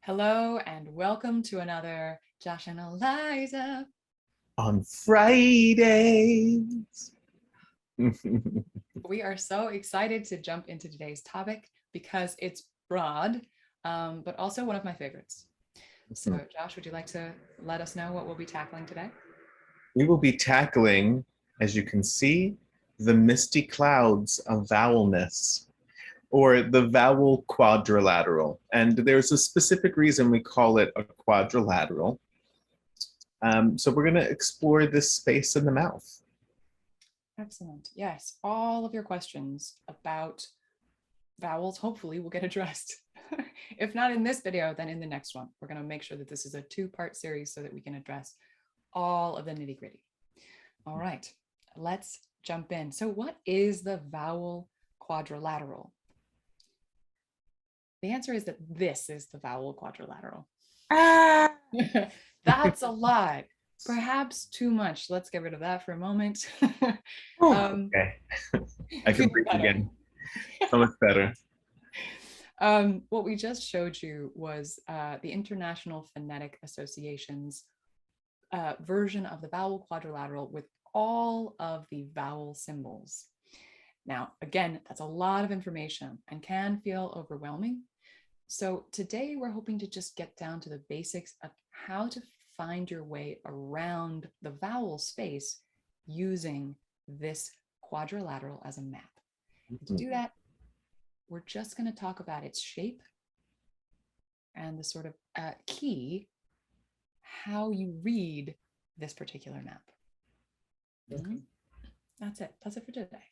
Hello and welcome to another Josh and Eliza on Fridays. We are so excited to jump into today's topic because it's broad, but also one of my favorites. So Josh, would you like to let us know what we'll be tackling today? We will be tackling, as you can see, the misty clouds of vowelness, or the vowel quadrilateral. And there's a specific reason we call it a quadrilateral. So we're going to explore this space in the mouth. Excellent. Yes, all of your questions about vowels hopefully will get addressed. If not in this video, then in the next one. We're going to make sure that this is a two-part series so that we can address all of the nitty-gritty. All right, let's jump in. So what is the vowel quadrilateral? The answer is that this is the vowel quadrilateral. That's a lot. Perhaps too much. Let's get rid of that for a moment. Okay. I can breathe again. So much better. What we just showed you was the International Phonetic Association's version of the vowel quadrilateral with all of the vowel symbols. Now, again, that's a lot of information and can feel overwhelming. So today we're hoping to just get down to the basics of how to find your way around the vowel space using this quadrilateral as a map. And to do that, we're just going to talk about its shape and the sort of key, how you read this particular map. Okay. That's it. That's it for today.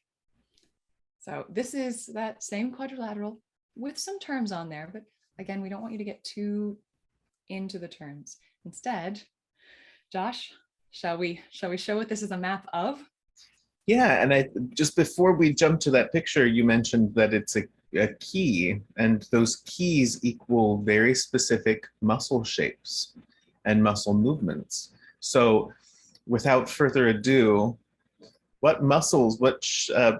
So this is that same quadrilateral with some terms on there, but again, we don't want you to get too into the terms. Instead, Josh, shall we show what this is a map of? Yeah, and just before we jump to that picture, you mentioned that it's a key, and those keys equal very specific muscle shapes and muscle movements. So without further ado, what muscles, what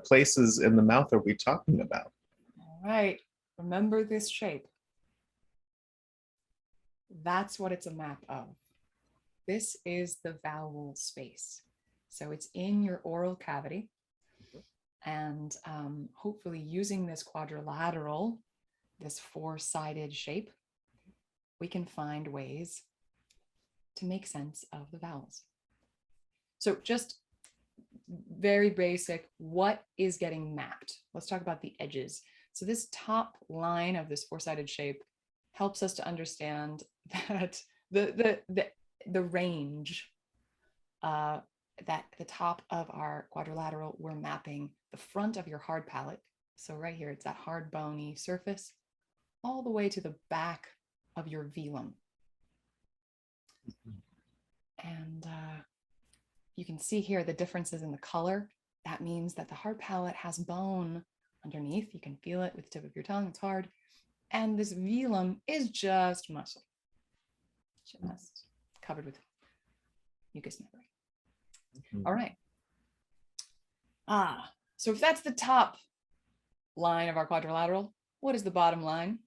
places in the mouth are we talking about? All right, remember this shape. That's what it's a map of. This is the vowel space. So it's in your oral cavity. And hopefully using this quadrilateral, this four-sided shape, we can find ways to make sense of the vowels. So just very basic, what is getting mapped? Let's talk about the edges. So this top line of this four-sided shape helps us to understand that the range, that the top of our quadrilateral, we're mapping the front of your hard palate. So right here, it's that hard bony surface, all the way to the back of your velum. And you can see here the differences in the color. That means that the hard palate has bone underneath. You can feel it with the tip of your tongue, it's hard. And this velum is just muscle, just covered with mucous membrane. All right. So if that's the top line of our quadrilateral, what is the bottom line?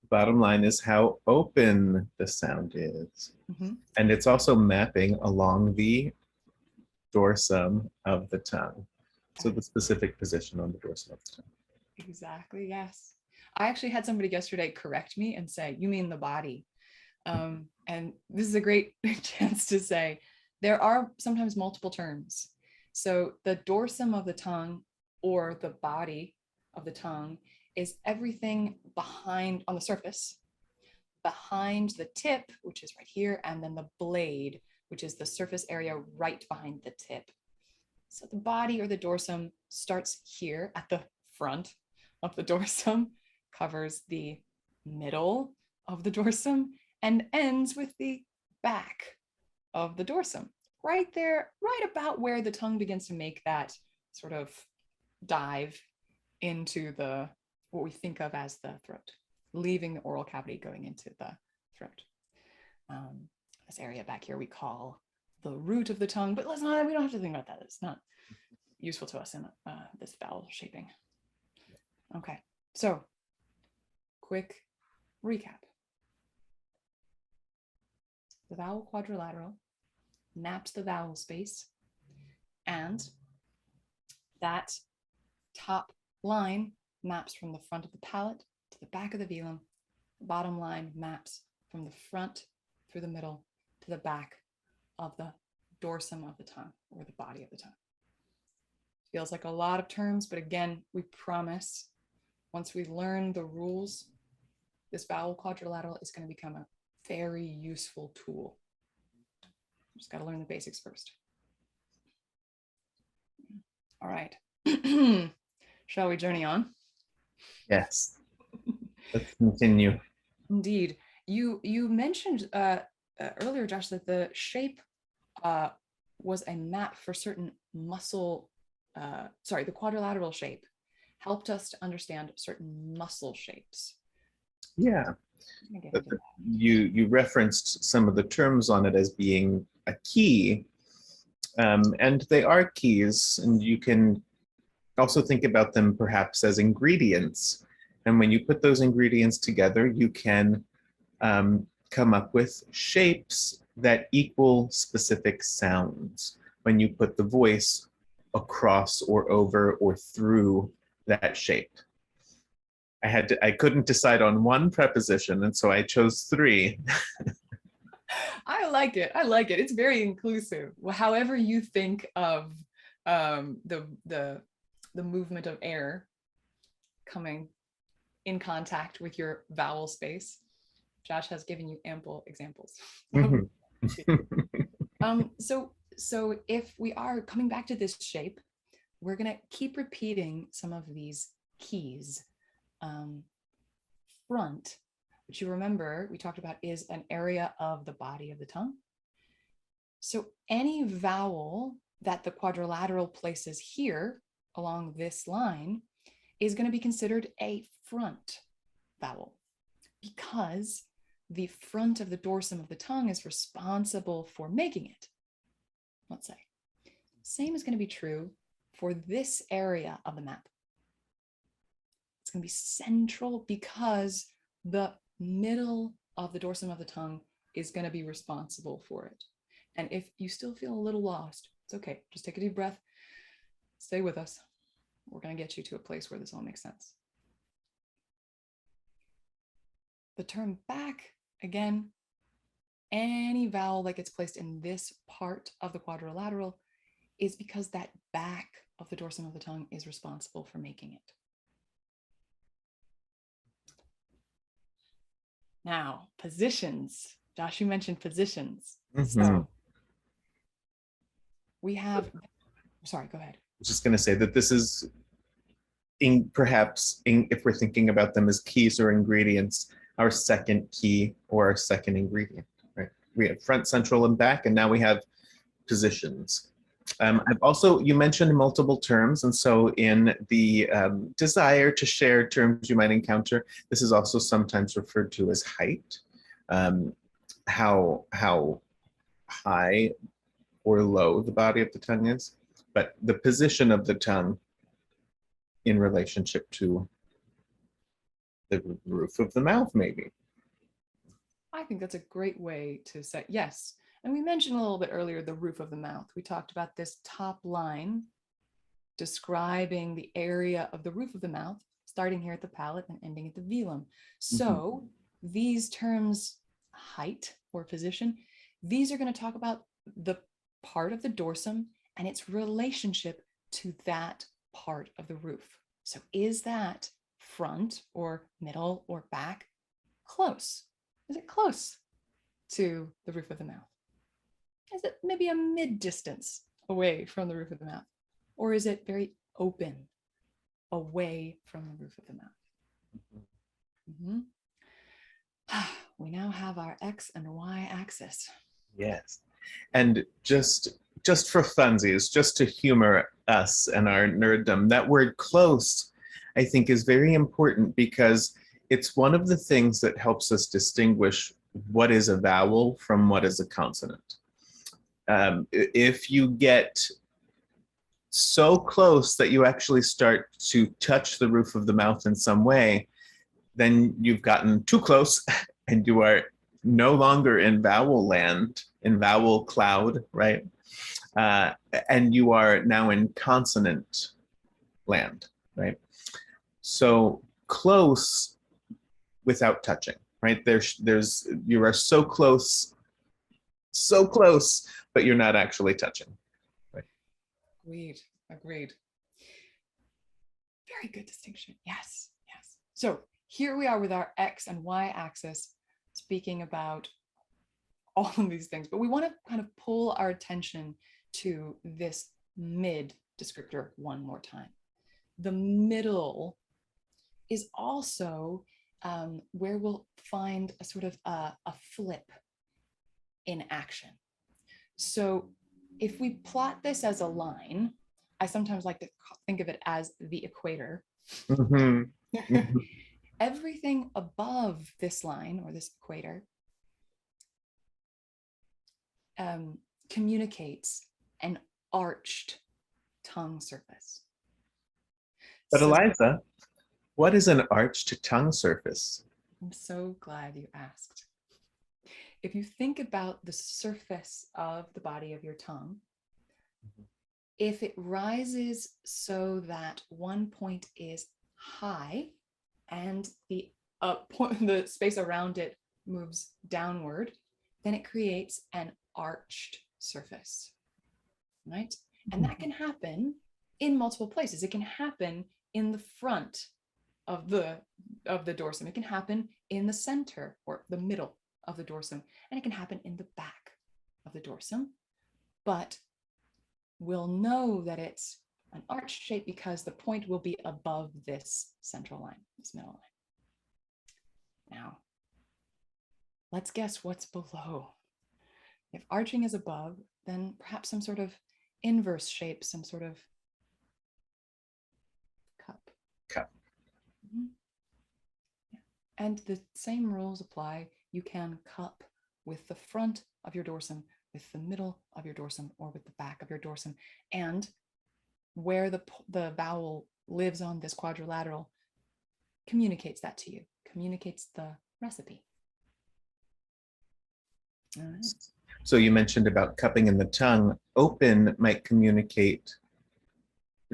Bottom line is how open the sound is. And it's also mapping along the dorsum of the tongue. So the specific position on the dorsum of the tongue. Exactly, yes. I actually had somebody yesterday correct me and say, you mean the body. And this is a great chance to say, there are sometimes multiple terms. So the dorsum of the tongue or the body of the tongue is everything behind on the surface, behind the tip, which is right here, and then the blade, which is the surface area right behind the tip. So the body or the dorsum starts here at the front of the dorsum, covers the middle of the dorsum, and ends with the back of the dorsum, right there, right about where the tongue begins to make that sort of dive into the what we think of as the throat, leaving the oral cavity, going into the throat. This area back here we call the root of the tongue, but we don't have to think about that. It's not useful to us in this vowel shaping. Okay, so quick recap. The vowel quadrilateral maps the vowel space, and that top line maps from the front of the palate to the back of the velum. The bottom line maps from the front through the middle to the back of the dorsum of the tongue, or the body of the tongue. Feels like a lot of terms, but again, we promise once we learn the rules, this vowel quadrilateral is going to become a very useful tool. Just got to learn the basics first. All right. Shall we journey on? Yes. Let's continue. Indeed. You mentioned earlier, Josh, that the shape was a map for certain muscle, the quadrilateral shape helped us to understand certain muscle shapes. Yeah. You referenced some of the terms on it as being a key, and they are keys, and you can also think about them perhaps as ingredients. And when you put those ingredients together, you can come up with shapes that equal specific sounds when you put the voice across or over or through that shape. I couldn't decide on one preposition, and so I chose 3. I like it. I like it. It's very inclusive. However you think of the movement of air coming in contact with your vowel space, Josh has given you ample examples. So if we are coming back to this shape, we're going to keep repeating some of these keys. Front, which you remember we talked about, is an area of the body of the tongue. So any vowel that the quadrilateral places here along this line is going to be considered a front vowel, because the front of the dorsum of the tongue is responsible for making it, let's say. Same is going to be true for this area of the map. It's going to be central because the middle of the dorsum of the tongue is going to be responsible for it. And if you still feel a little lost, it's okay. Just take a deep breath. Stay with us. We're going to get you to a place where this all makes sense. The term back, again, any vowel that gets placed in this part of the quadrilateral is because that back of the dorsum of the tongue is responsible for making it. Now, positions. Josh, you mentioned positions. So we have, sorry, go ahead. I was just going to say that this is, if we're thinking about them as keys or ingredients, our second key or our second ingredient, right? We have front, central, and back, and now we have positions. I've also, you mentioned multiple terms, and so in the desire to share terms you might encounter, this is also sometimes referred to as height, how high or low the body of the tongue is, but the position of the tongue in relationship to the roof of the mouth, maybe. I think that's a great way to say, yes. And we mentioned a little bit earlier the roof of the mouth. We talked about this top line describing the area of the roof of the mouth, starting here at the palate and ending at the velum. So these terms, height or position, these are going to talk about the part of the dorsum and its relationship to that part of the roof. So is that front or middle or back close? Is it close to the roof of the mouth? Is it maybe a mid-distance away from the roof of the mouth? Or is it very open away from the roof of the mouth? We now have our X and Y axis. Yes. And just for funsies, just to humor us and our nerddom, that word close, I think, is very important because it's one of the things that helps us distinguish what is a vowel from what is a consonant. If you get so close that you actually start to touch the roof of the mouth in some way, then you've gotten too close and you are no longer in vowel land, in vowel cloud, right? And you are now in consonant land, right? So close without touching, right? You are so close, but you're not actually touching. Right? Agreed. Very good distinction. Yes. So here we are with our X and Y axis, speaking about all of these things, but we want to kind of pull our attention to this mid descriptor one more time. The middle is also where we'll find a sort of a flip in action. So if we plot this as a line, I sometimes like to think of it as the equator. Mm-hmm. Everything above this line or this equator communicates an arched tongue surface. But So, Eliza, what is an arched tongue surface? I'm so glad you asked. If you think about the surface of the body of your tongue, if it rises so that one point is high and the space around it moves downward, then it creates an arched surface, right? And that can happen in multiple places. It can happen in the front of the dorsum. It can happen in the center or the middle of the dorsum, and it can happen in the back of the dorsum. But we'll know that it's an arched shape because the point will be above this central line, this middle line. Now, let's guess what's below. If arching is above, then perhaps some sort of inverse shape, some sort of cup. Mm-hmm. Yeah. And the same rules apply. You can cup with the front of your dorsum, with the middle of your dorsum, or with the back of your dorsum. And where the vowel lives on this quadrilateral communicates that to you, communicates the recipe. All right. So you mentioned about cupping in the tongue. Open might communicate,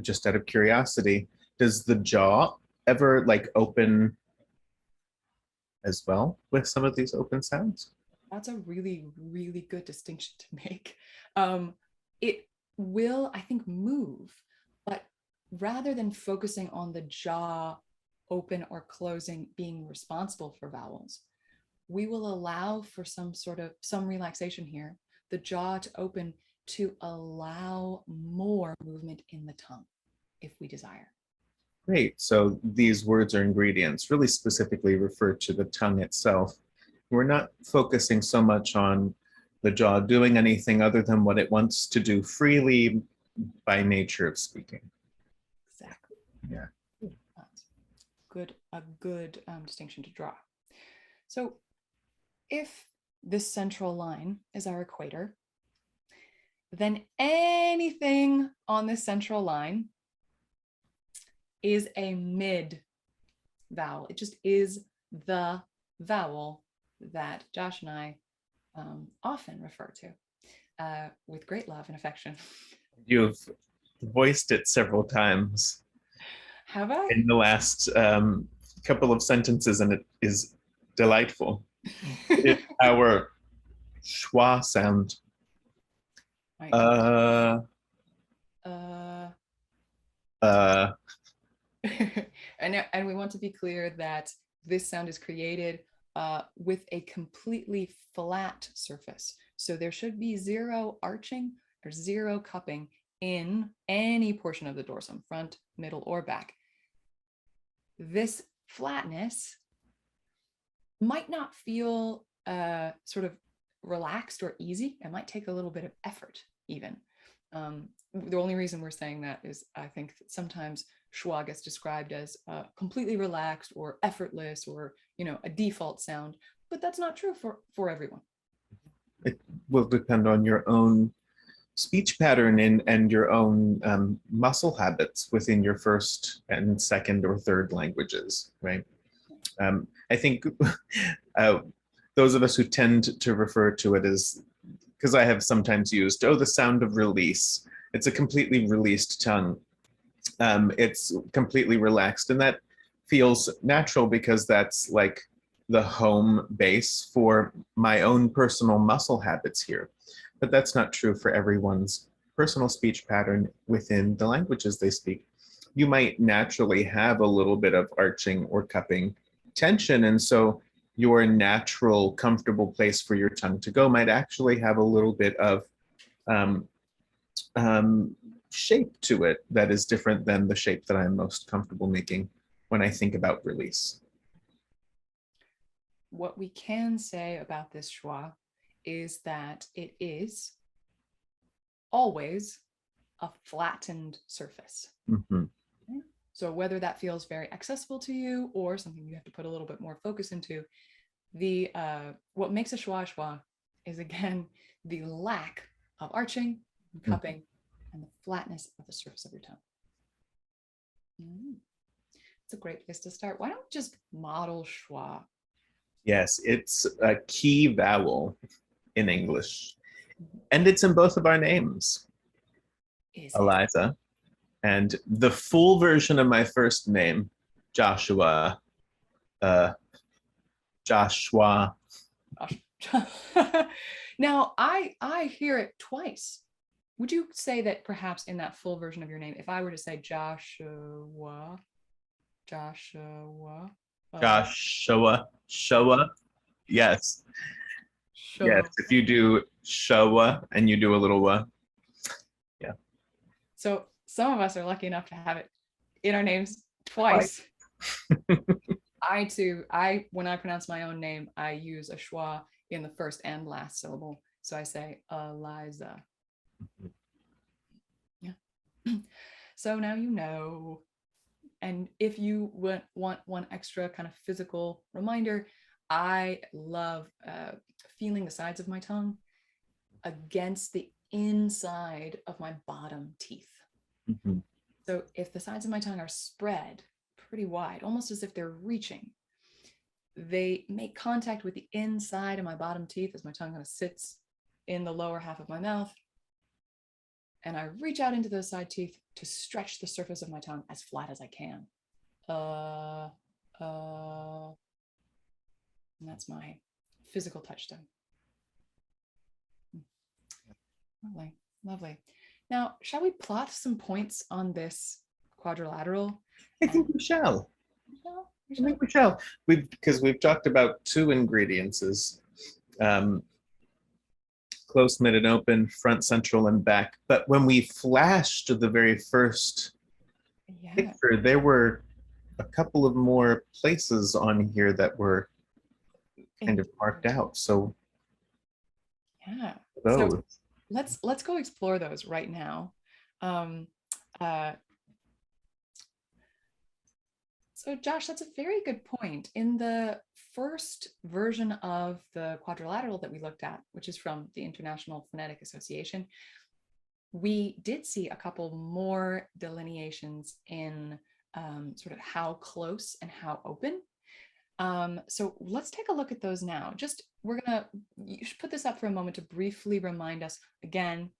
just out of curiosity, does the jaw ever like open as well with some of these open sounds? That's a really, really good distinction to make. It will, I think, move, but rather than focusing on the jaw open or closing being responsible for vowels, we will allow for some relaxation here, the jaw to open to allow more movement in the tongue if we desire. Great. So these words or ingredients really specifically refer to the tongue itself. We're not focusing so much on the jaw doing anything other than what it wants to do freely by nature of speaking. Exactly. Yeah. A good distinction to draw. So if this central line is our equator, then anything on this central line is a mid vowel. It just is the vowel that Josh and I often refer to with great love and affection. You've voiced it several times. Have I? In the last couple of sentences, and it is delightful. It's our schwa sound. Right. And we want to be clear that this sound is created with a completely flat surface. So there should be zero arching or zero cupping in any portion of the dorsum, front, middle, or back. This flatness might not feel sort of relaxed or easy. It might take a little bit of effort even. The only reason we're saying that is I think that sometimes schwa gets described as completely relaxed or effortless or, a default sound, but that's not true for everyone. It will depend on your own speech pattern and your own muscle habits within your first and second or third languages, right? I think uh, those of us who tend to refer to it as, because I have sometimes used, oh, the sound of release. It's a completely released tongue. It's completely relaxed, and that feels natural because that's like the home base for my own personal muscle habits here. But that's not true for everyone's personal speech pattern within the languages they speak. You might naturally have a little bit of arching or cupping tension, and so your natural comfortable place for your tongue to go might actually have a little bit of um, shape to it that is different than the shape that I'm most comfortable making when I think about release. What we can say about this schwa is that it is always a flattened surface. Mm-hmm. So whether that feels very accessible to you or something you have to put a little bit more focus into, the what makes a schwa is again the lack of arching and cupping and the flatness of the surface of your tongue. It's a great place to start. Why don't we just model schwa? Yes, it's a key vowel in English, and it's in both of our names, Eliza. And the full version of my first name, Joshua, Joshua. Now, I hear it twice. Would you say that perhaps in that full version of your name, if I were to say Joshua, Joshua, Showa, yes. Yes, if you do Showa and you do a little yeah. So some of us are lucky enough to have it in our names twice. I too, when I pronounce my own name, I use a schwa in the first and last syllable. So I say Eliza. Yeah. So now you know. And if you want one extra kind of physical reminder, I love feeling the sides of my tongue against the inside of my bottom teeth. Mm-hmm. So if the sides of my tongue are spread pretty wide, almost as if they're reaching, they make contact with the inside of my bottom teeth as my tongue kind of sits in the lower half of my mouth. And I reach out into those side teeth to stretch the surface of my tongue as flat as I can. And that's my physical touchstone. Lovely, lovely. Now, shall we plot some points on this quadrilateral? I think we shall. I think we shall. Because we've talked about two ingredients, close, mid, and open, front, central, and back. But when we flashed the very first picture, there were a couple of more places on here that were kind of marked out. So yeah, those. So let's go explore those right now. So Josh, that's a very good point. In the first version of the quadrilateral that we looked at, which is from the International Phonetic Association, we did see a couple more delineations in sort of how close and how open. So let's take a look at those now. You should put this up for a moment to briefly remind us again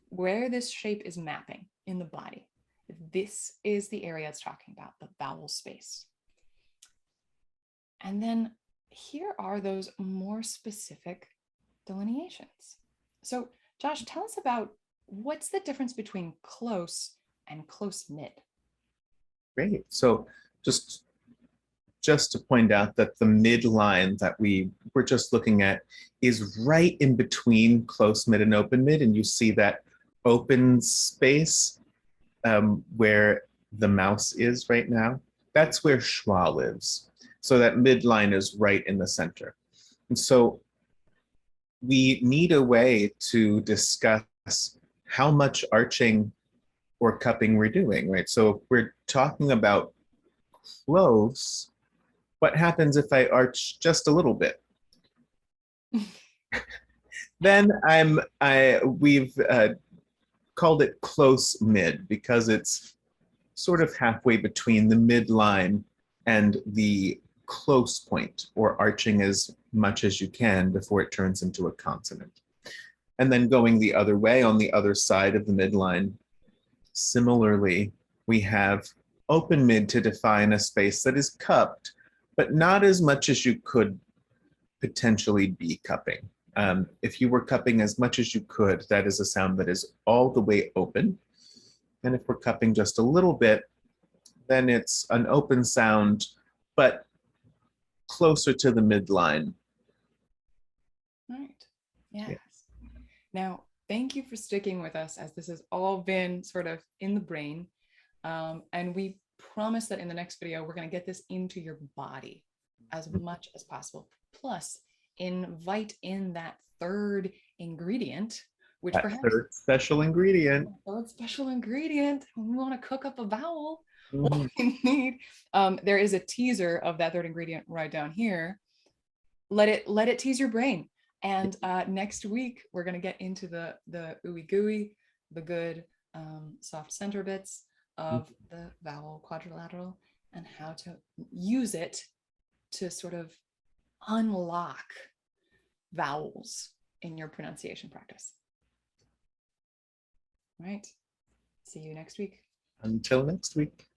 where this shape is mapping in the body. This is the area it's talking about, the vowel space. And then here are those more specific delineations. So Josh, tell us about what's the difference between close and close mid? Great. So just to point out that the midline that we were just looking at is right in between close mid and open mid. And you see that open space where the mouse is right now. That's where schwa lives. So that midline is right in the center. And so we need a way to discuss how much arching or cupping we're doing, right? So if we're talking about close, what happens if I arch just a little bit? Then we've called it close mid because it's sort of halfway between the midline and the close point, or arching as much as you can before it turns into a consonant. And then going the other way on the other side of the midline, similarly, we have open mid to define a space that is cupped, but not as much as you could potentially be cupping. If you were cupping as much as you could, that is a sound that is all the way open. And if we're cupping just a little bit, then it's an open sound, but closer to the midline. Right. Yes. Yeah. Now, thank you for sticking with us, as this has all been sort of in the brain. And we promise that in the next video, we're going to get this into your body as much as possible. Plus, invite in that third ingredient, which That perhaps third special ingredient. third special ingredient, when we want to cook up a vowel, what Mhm. we need. There is a teaser of that third ingredient right down here. Let it tease your brain. And next week, we're going to get into the ooey gooey, the good soft center bits of the vowel quadrilateral, and how to use it to sort of unlock vowels in your pronunciation practice. All right. See you next week. Until next week.